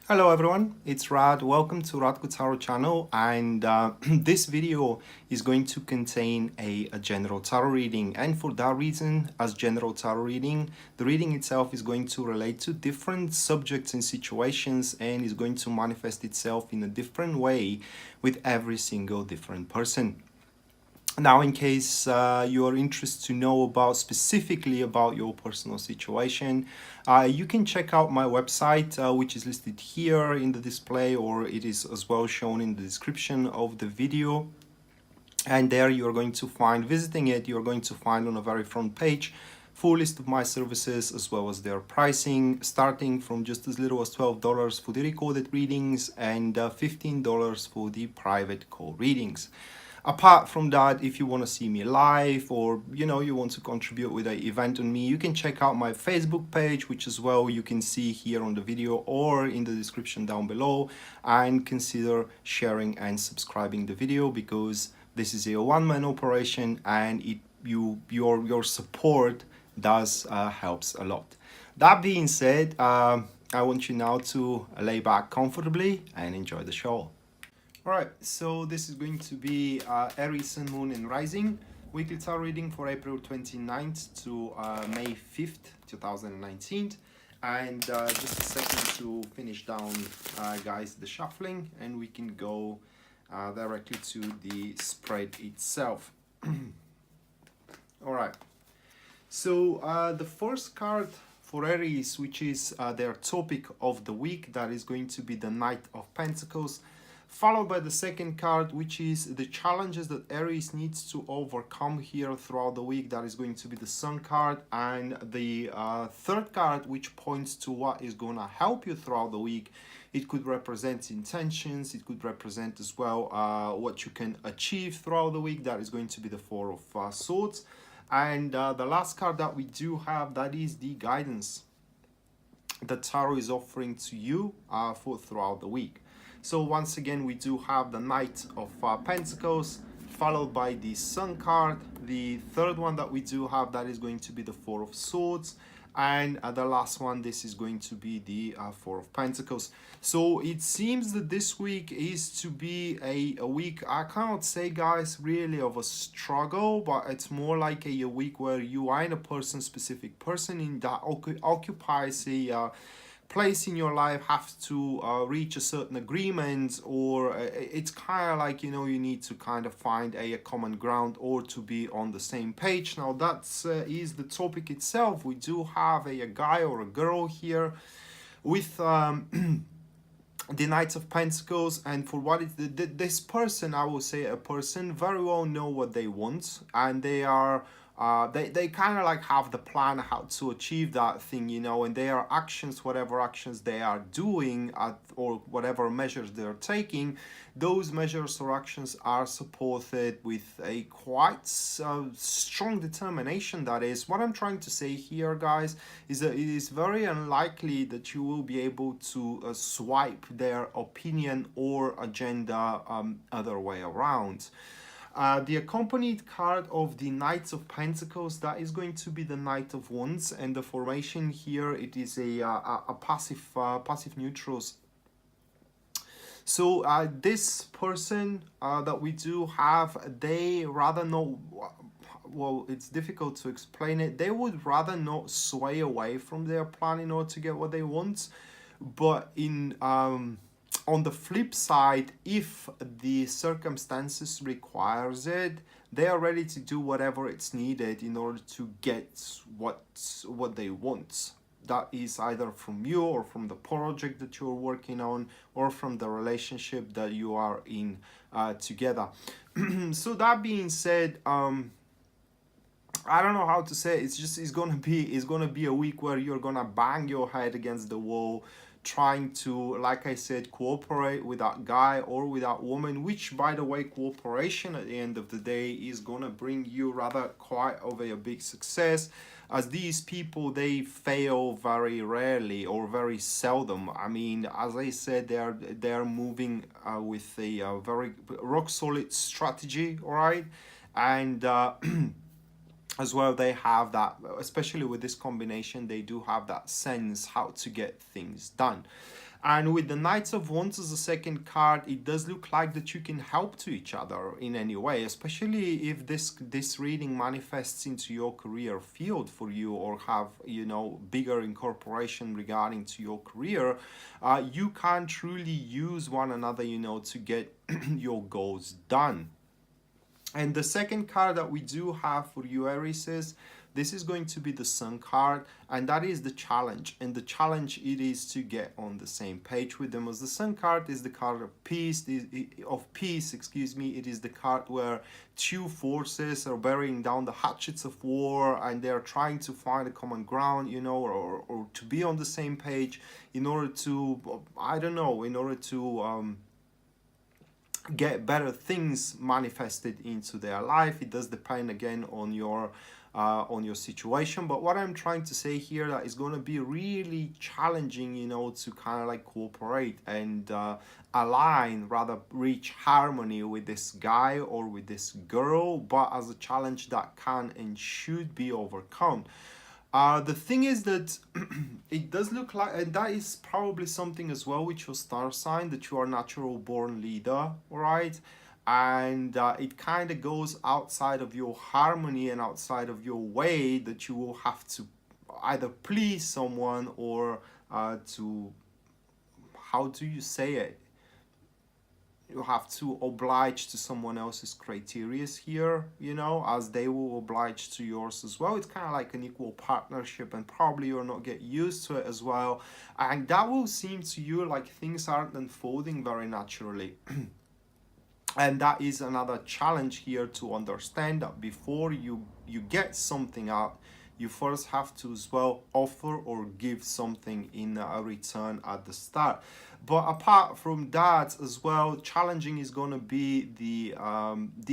Hello everyone, it's Rad. Welcome to Radko Tarot channel, and this video is going to contain a general tarot reading, and for that reason, as general tarot reading, the reading itself is going to relate to different subjects and situations and is going to manifest itself in a different way with every single different person. Now, in case you are interested to know about specifically about your personal situation, you can check out my website, which is listed here in the display, or it is as well shown in the description of the video. And there you are going to find, visiting it, you're going to find on the very front page full list of my services as well as their pricing, starting from just as little as $12 for the recorded readings and $15 for the private call readings. Apart from that, if you want to see me live, or you want to contribute with an event on me, you can check out my Facebook page, which as well you can see here on the video or in the description down below, and consider sharing and subscribing the video, because this is a one-man operation and your support does helps a lot. That being said, I want you now to lay back comfortably and enjoy the show. Alright, so this is going to be Aries, Sun, Moon and Rising weekly tarot reading for April 29th to May 5th, 2019. And just a second to finish down, guys, the shuffling, and we can go directly to the spread itself. Alright, so the first card for Aries, which is their topic of the week, that is going to be the Knight of Pentacles, followed by the second card, which is the challenges that Aries needs to overcome here throughout the week. That is going to be the Sun card, and the third card, which points to what is going to help you throughout the week. It could represent intentions, it could represent as well what you can achieve throughout the week. That is going to be the Four of Swords. And the last card that we do have, that is the guidance that Tarot is offering to you for throughout the week. So once again, we do have the Knight of Pentacles, followed by the Sun card. The third one that we do have, that is going to be the Four of Swords. And the last one, this is going to be the Four of Pentacles. So it seems that this week is to be a week, I cannot say, guys, really of a struggle, but it's more like a week where you are in a specific person in that occupies a place in your life, have to reach a certain agreement, or it's kind of like, you need to kind of find a common ground or to be on the same page. Now that is the topic itself. We do have a guy or a girl here with the Knights of Pentacles, and for what this person, I will say a person, very well know what they want, and they are they kind of like have the plan how to achieve that thing, and their actions, whatever actions they are doing or whatever measures they're taking, those measures or actions are supported with a quite strong determination. That is what I'm trying to say here, guys, is that it is very unlikely that you will be able to swipe their opinion or agenda other way around. The accompanied card of the Knights of Pentacles, that is going to be the Knight of Wands, and the formation here, it is a passive neutrals. So this person that we do have, they rather not, well, it's difficult to explain it. They would rather not sway away from their plan in order to get what they want, but in on the flip side, if the circumstances requires it, they are ready to do whatever it's needed in order to get what they want. That is either from you or from the project that you're working on or from the relationship that you are in together. So that being said, I don't know how to say it. It's gonna be a week where you're gonna bang your head against the wall, trying to, like I said, cooperate with that guy or with that woman, which, by the way, cooperation at the end of the day is gonna bring you rather quite of a big success, as these people, they fail very rarely or very seldom. I mean, as I said, they're moving with a very rock solid strategy, all right, and as well, they have that, especially with this combination, they do have that sense how to get things done. And with the Knights of Wands as the second card, it does look like that you can help to each other in any way, especially if this reading manifests into your career field for you, or have, you know, bigger incorporation regarding to your career. You can truly use one another, you know, to get your goals done. And the second card that we do have for you, Aries, is this is going to be the Sun card, and that is the challenge. And the challenge it is to get on the same page with them. As the Sun card is the card of peace, excuse me. It is the card where two forces are burying down the hatchets of war, and they're trying to find a common ground, you know, or to be on the same page in order to, I don't know, in order to get better things manifested into their life. It does depend again on your situation, but what I'm trying to say here, that is going to be really challenging, you know, to kind of like cooperate and align, rather reach harmony with this guy or with this girl, but as a challenge that can and should be overcome. The thing is that it does look like, and that is probably something as well with your star sign, that you are natural born leader, right? And it kind of goes outside of your harmony and outside of your way, that you will have to either please someone or to, how do you say it? You have to oblige to someone else's criteria here, you know, as they will oblige to yours as well. It's kind of like an equal partnership, and probably you're not get used to it as well. And that will seem to you like things aren't unfolding very naturally. And that is another challenge here, to understand that before you get something out, you first have to as well offer or give something in a return at the start. But apart from that as well, challenging is going to be the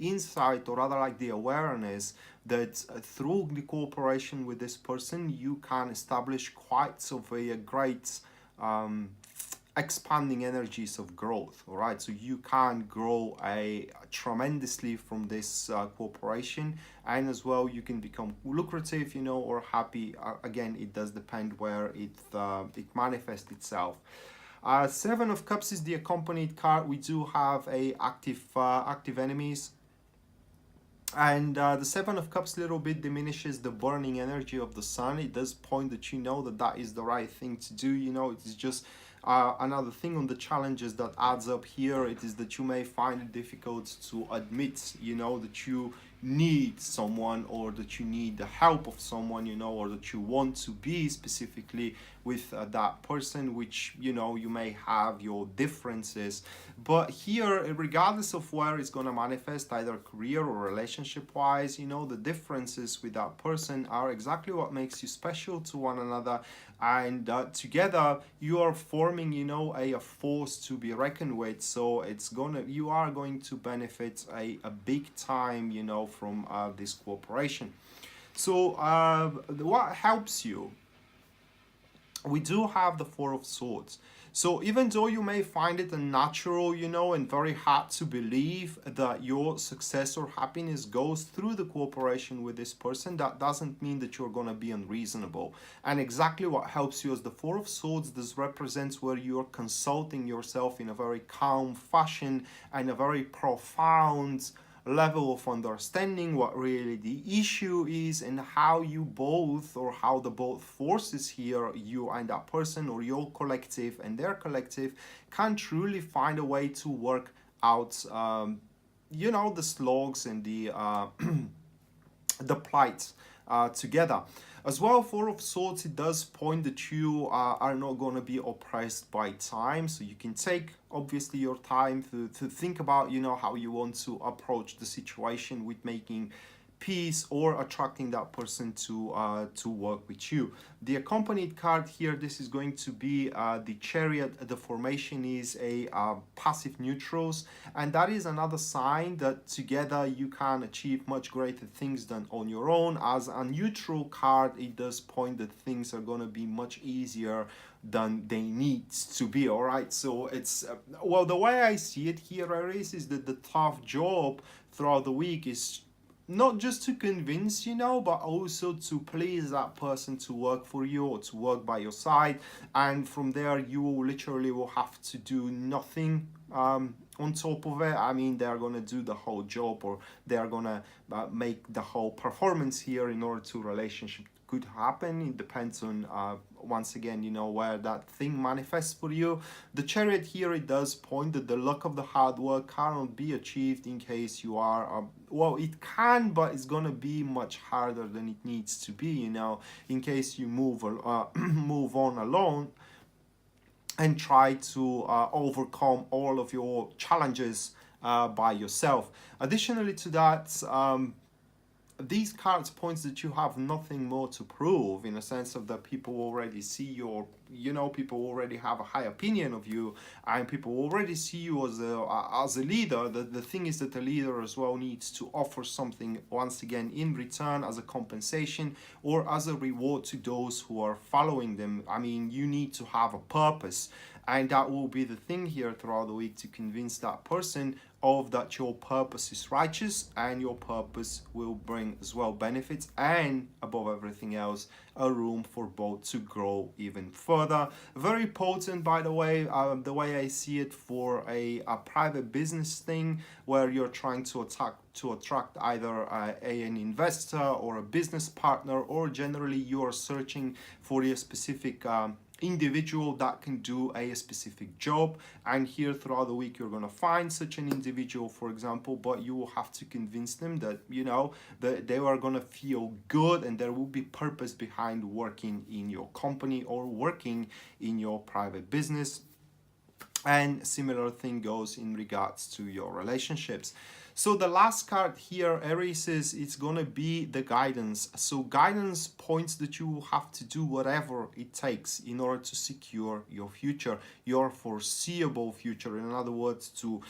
insight, or rather like the awareness, that through the cooperation with this person you can establish quite of a great expanding energies of growth. All right, so you can grow a tremendously from this cooperation, and as well you can become lucrative, you know, or happy. Again, it does depend where it manifests itself. Seven of Cups is the accompanied card. We do have a active enemies, and the Seven of Cups little bit diminishes the burning energy of the Sun. It does point that you know that that is the right thing to do, you know. It is just another thing on the challenges that adds up here. It is that you may find it difficult to admit, you know, that you need someone, or that you need the help of someone, you know, or that you want to be specifically with that person, which, you know, you may have your differences. But here, regardless of where it's going to manifest, either career or relationship wise, you know, the differences with that person are exactly what makes you special to one another. And together you are forming, you know, a force to be reckoned with. So you are going to benefit a big time, you know, from this cooperation. So what helps you? We do have the Four of Swords. So even though you may find it unnatural, you know, and very hard to believe that your success or happiness goes through the cooperation with this person, that doesn't mean that you're going to be unreasonable. And exactly what helps you is the Four of Swords. This represents where you're consulting yourself in a very calm fashion and a very profound level of understanding what really the issue is, and how you both, or how the both forces here, you and that person, or your collective and their collective, can truly find a way to work out you know, the slogs and the plight together. As well, Four of Swords, it does point that you are not going to be oppressed by time. So you can take, obviously, your time to think about, you know, how you want to approach the situation with making peace or attracting that person to work with you. The accompanied card here, this is going to be the Chariot. The formation is a passive neutrals, and that is another sign that together you can achieve much greater things than on your own. As a neutral card, it does point that things are going to be much easier than they need to be. All right, so it's well, the way I see it here, Aries, is that the tough job throughout the week is not just to convince, you know, but also to please that person to work for you or to work by your side. And from there, you will literally will have to do nothing on top of it. I mean, they're gonna do the whole job, or they're gonna make the whole performance here in order to relationship could happen. It depends on once again, you know, where that thing manifests for you. The Chariot here, it does point that the luck of the hard work cannot be achieved in case you are well, it can, but it's gonna be much harder than it needs to be, you know, in case you move move on alone and try to overcome all of your challenges by yourself. Additionally to that, these cards points that you have nothing more to prove, in a sense of that people already see your, you know, people already have a high opinion of you, and people already see you as a leader. The thing is that the leader as well needs to offer something once again in return, as a compensation or as a reward to those who are following them. I mean, you need to have a purpose, and that will be the thing here throughout the week, to convince that person of that your purpose is righteous, and your purpose will bring as well benefits, and above everything else, a room for both to grow even further. Very potent, by the way I see it, for a private business thing, where you're trying to attract either an investor or a business partner, or generally you are searching for a specific individual that can do a specific job. And here throughout the week, you're going to find such an individual, for example, but you will have to convince them that, you know, that they are going to feel good, and there will be purpose behind working in your company or working in your private business. And similar thing goes in regards to your relationships. So the last card here, Aries, is it's gonna be the guidance. So guidance points that you will have to do whatever it takes in order to secure your future, your foreseeable future. In other words, to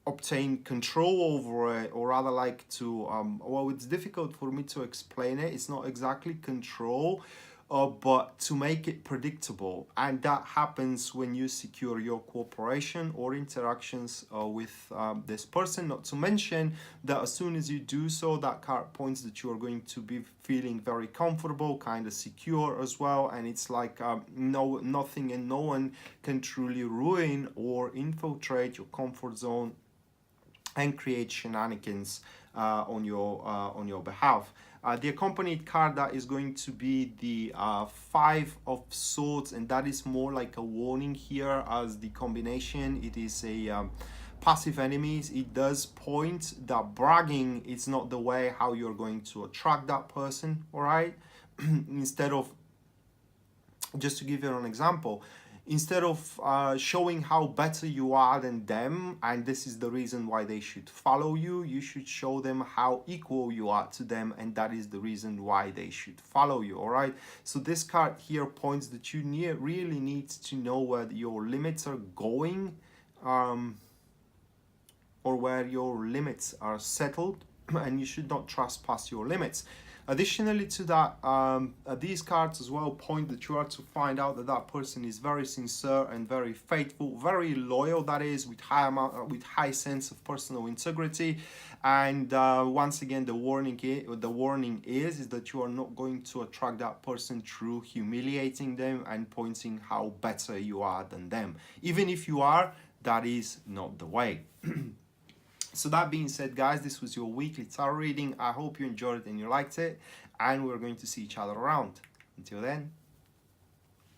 obtain control over it, or rather like to well, it's difficult for me to explain it. It's not exactly control, but to make it predictable. And that happens when you secure your cooperation or interactions with this person. Not to mention that as soon as you do so, that card points that you are going to be feeling very comfortable, kind of secure as well. And it's like nothing and no one can truly ruin or infiltrate your comfort zone and create shenanigans on your behalf. The accompanied card that is going to be the Five of Swords, and that is more like a warning here, as the combination, it is a passive enemies. It does point that bragging is not the way how you're going to attract that person, all right? Instead of, just to give you an example, instead of showing how better you are than them, and this is the reason why they should follow you, you should show them how equal you are to them, and that is the reason why they should follow you, all right? So this card here points that you really need to know where your limits are going, or where your limits are settled, and you should not trespass your limits. Additionally to that, these cards as well point that you are to find out that that person is very sincere and very faithful, very loyal, that is, with high sense of personal integrity. And once again, the warning is that you are not going to attract that person through humiliating them and pointing how better you are than them. Even if you are, that is not the way. So that being said, guys, this was your weekly tarot reading. I hope you enjoyed it and you liked it, and we're going to see each other around. Until then,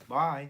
bye.